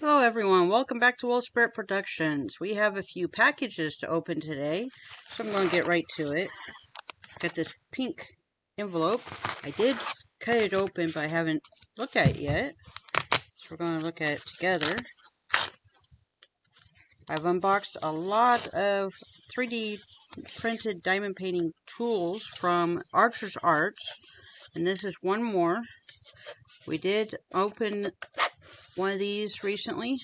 Hello everyone, welcome back to Wolvespirit Productions. We have a few packages to open today, so I'm going to get right to it. Got this pink envelope. I did cut it open, but I haven't looked at it yet. So we're going to look at it together. I've unboxed a lot of 3D printed diamond painting tools from Archer's Arts, and this is one more. We did open one of these recently,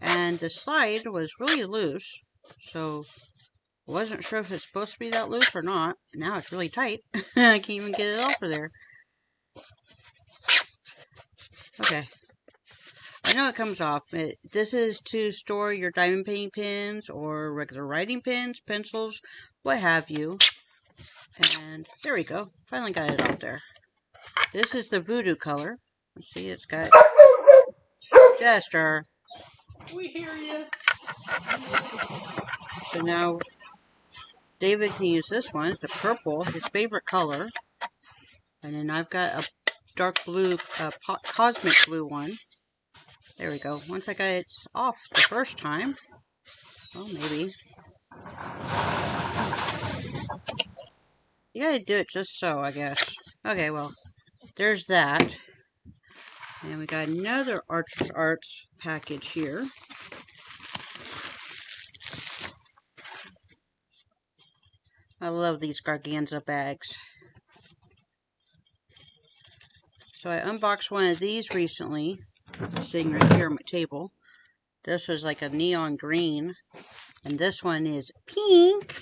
and the slide was really loose, so I wasn't sure if it's supposed to be that loose or not. Now it's really tight. I can't even get it off of there. Okay. I know it comes off. This is to store your diamond painting pens or regular writing pens, pencils, what have you. And there we go. Finally got it off there. This is the voodoo color. Let's see, it's got Jester. We hear you. So now David can use this one. It's a purple, his favorite color. And then I've got a dark blue, cosmic blue one. There we go. Once I got it off the first time, well, maybe. You gotta do it just so, I guess. Okay, well, there's that. And we got another Archer's Arts package here. I love these Garganza bags. So I unboxed one of these recently, sitting right here on my table. This was like a neon green, and this one is pink.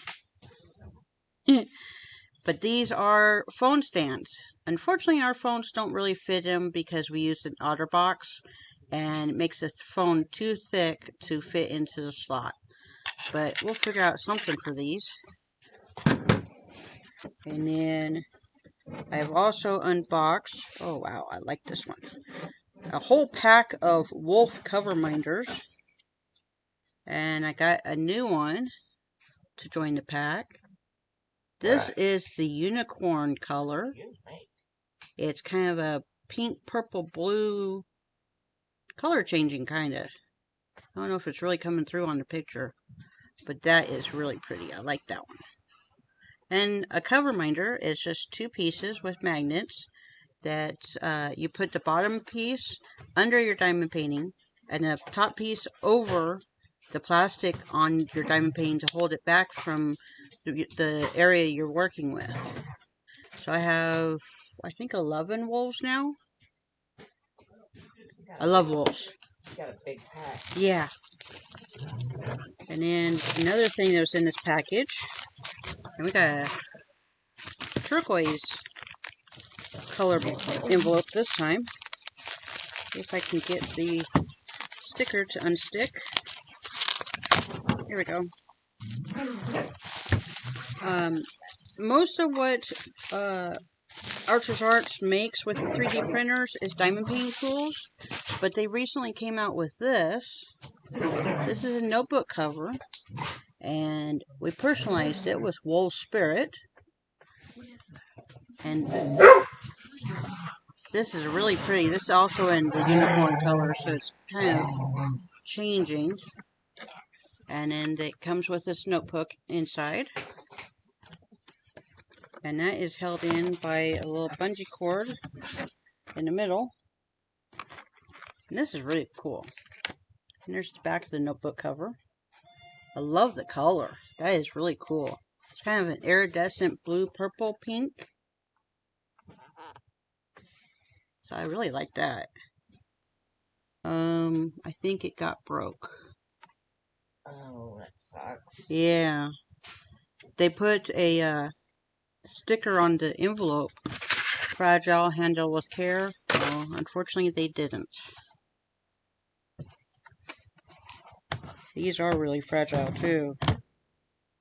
But these are phone stands. Unfortunately, our phones don't really fit them because we use an OtterBox, and it makes the phone too thick to fit into the slot. But we'll figure out something for these. And then I've also unboxed, oh wow, I like this one, a whole pack of wolf cover minders. And I got a new one to join the pack. This is the unicorn color. It's kind of a pink, purple, blue, color changing kind of. I don't know if it's really coming through on the picture, but that is really pretty. I like that one. And a cover minder is just two pieces with magnets that you put the bottom piece under your diamond painting and the top piece over the plastic on your diamond painting to hold it back from the area you're working with. So I have, I think, 11 wolves now. I love wolves. You got a big pack. Yeah. And then another thing that was in this package, and we got a turquoise color envelope this time. See if I can get the sticker to unstick. Here we go. Most of what Archer's Arts makes with the 3D printers is diamond painting tools, but they recently came out with this. This is a notebook cover, and we personalized it with Wolvespirit. And this is really pretty. This is also in the unicorn color, so it's kind of changing. And then it comes with this notebook inside. And that is held in by a little bungee cord in the middle. And this is really cool. And there's the back of the notebook cover. I love the color. That is really cool. It's kind of an iridescent blue, purple, pink. So I really like that. I think it got broke. Oh, that sucks. Yeah. They put a sticker on the envelope. Fragile, handle with care. Well, unfortunately they didn't. These are really fragile too.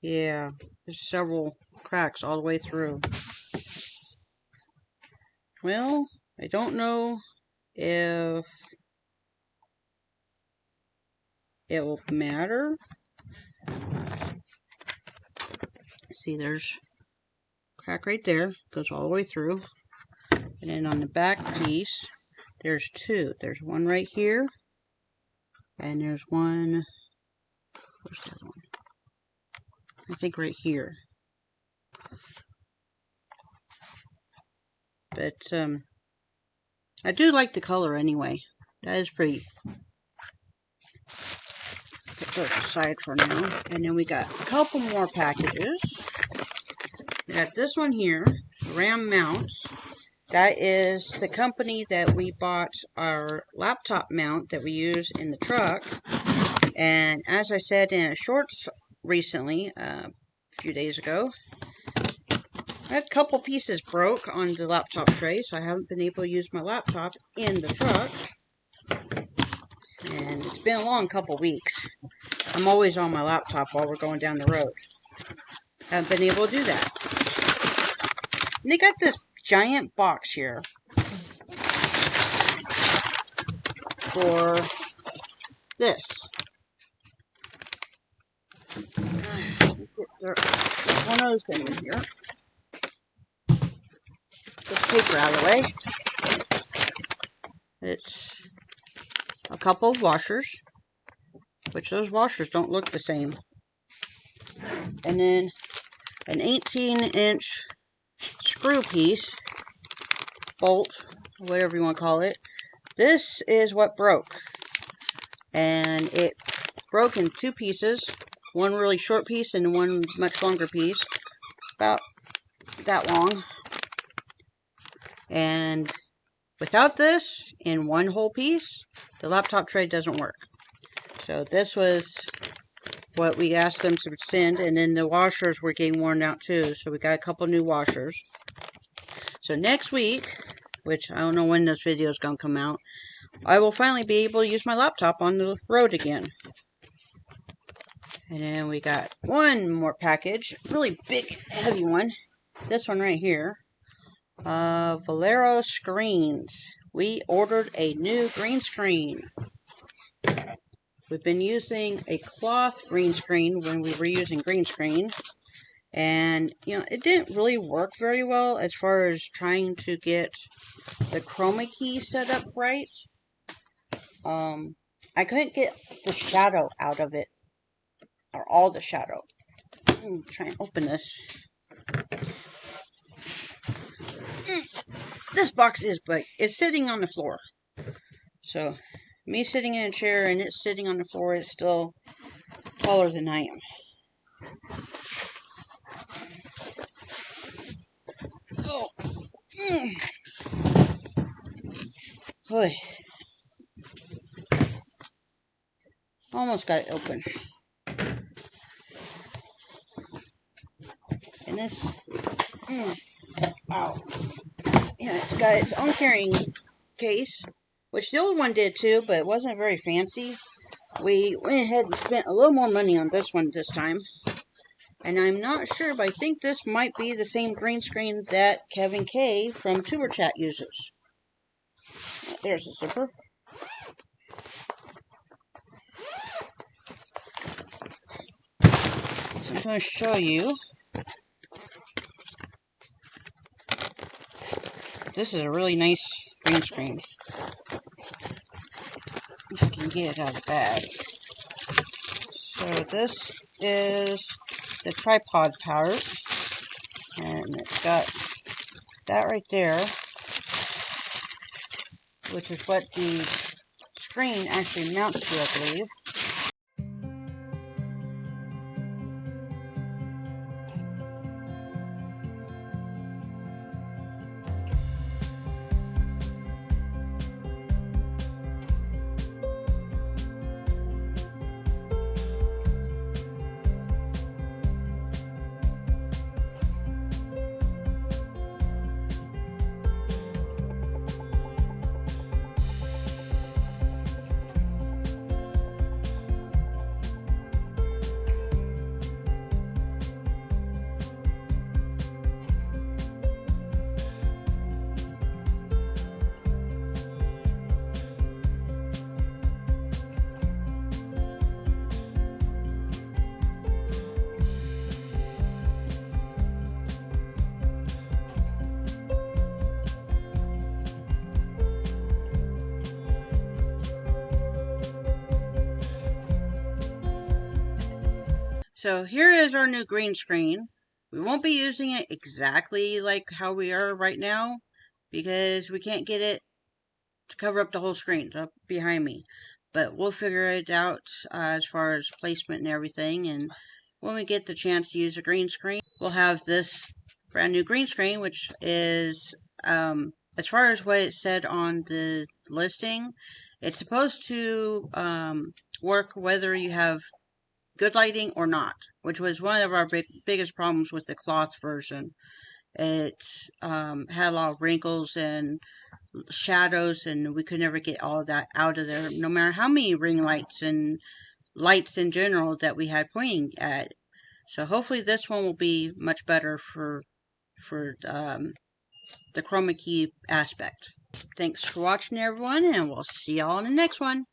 Yeah, there's several cracks all the way through. Well, I don't know if it will matter. See, there's a crack right there. Goes all the way through. And then on the back piece, there's two. There's one right here. And there's one, where's the other one? I think right here. But I do like the color anyway. That is pretty. Put those aside for now. And then we got a couple more packages. We got this one here, Ram Mounts. That is the company that we bought our laptop mount that we use in the truck. And as I said in a shorts recently, a few days ago, a couple pieces broke on the laptop tray, so I haven't been able to use my laptop in the truck. And it's been a long couple weeks. I'm always on my laptop while we're going down the road. Haven't been able to do that. And they got this giant box here for this. There's one other thing in here. Get the paper out of the way. It's a couple of washers, which those washers don't look the same. And then an 18-inch screw piece, bolt, whatever you want to call it. This is what broke. And it broke in two pieces. One really short piece and one much longer piece. About that long. And without this, in one whole piece, the laptop tray doesn't work. So this was what we asked them to send, and then the washers were getting worn out too, so we got a couple new washers. So next week, which I don't know when this video is going to come out, I will finally be able to use my laptop on the road again. And then we got one more package, really big, heavy one. This one right here. Valero screens. We ordered a new green screen. We've been using a cloth green screen when we were using green screen. And, you know, it didn't really work very well as far as trying to get the chroma key set up right. I couldn't get the shadow out of it. Or all the shadow. I'm trying to open this. This box is big. It's sitting on the floor. So, me sitting in a chair and it's sitting on the floor is still taller than I am. Oh. Boy. Almost got it open. And this, wow. Yeah, it's got its own carrying case, which the old one did too, but it wasn't very fancy. We went ahead and spent a little more money on this one this time. And I'm not sure, but I think this might be the same green screen that Kevin K from Tuber Chat uses. There's the zipper. So I'm going to show you. This is a really nice green screen. If you can get it out of the bag. So this is the tripod powers. And it's got that right there, which is what the screen actually mounts to, I believe. So here is our new green screen. We won't be using it exactly like how we are right now because we can't get it to cover up the whole screen up behind me. But we'll figure it out as far as placement and everything. And when we get the chance to use a green screen, we'll have this brand new green screen, which is, as far as what it said on the listing, it's supposed to work whether you have good lighting or not, which was one of our biggest problems with the cloth version. It had a lot of wrinkles and shadows, and we could never get all of that out of there, no matter how many ring lights and lights in general that we had pointing at. So hopefully this one will be much better for the chroma key aspect. Thanks for watching, everyone, and we'll see y'all in the next one.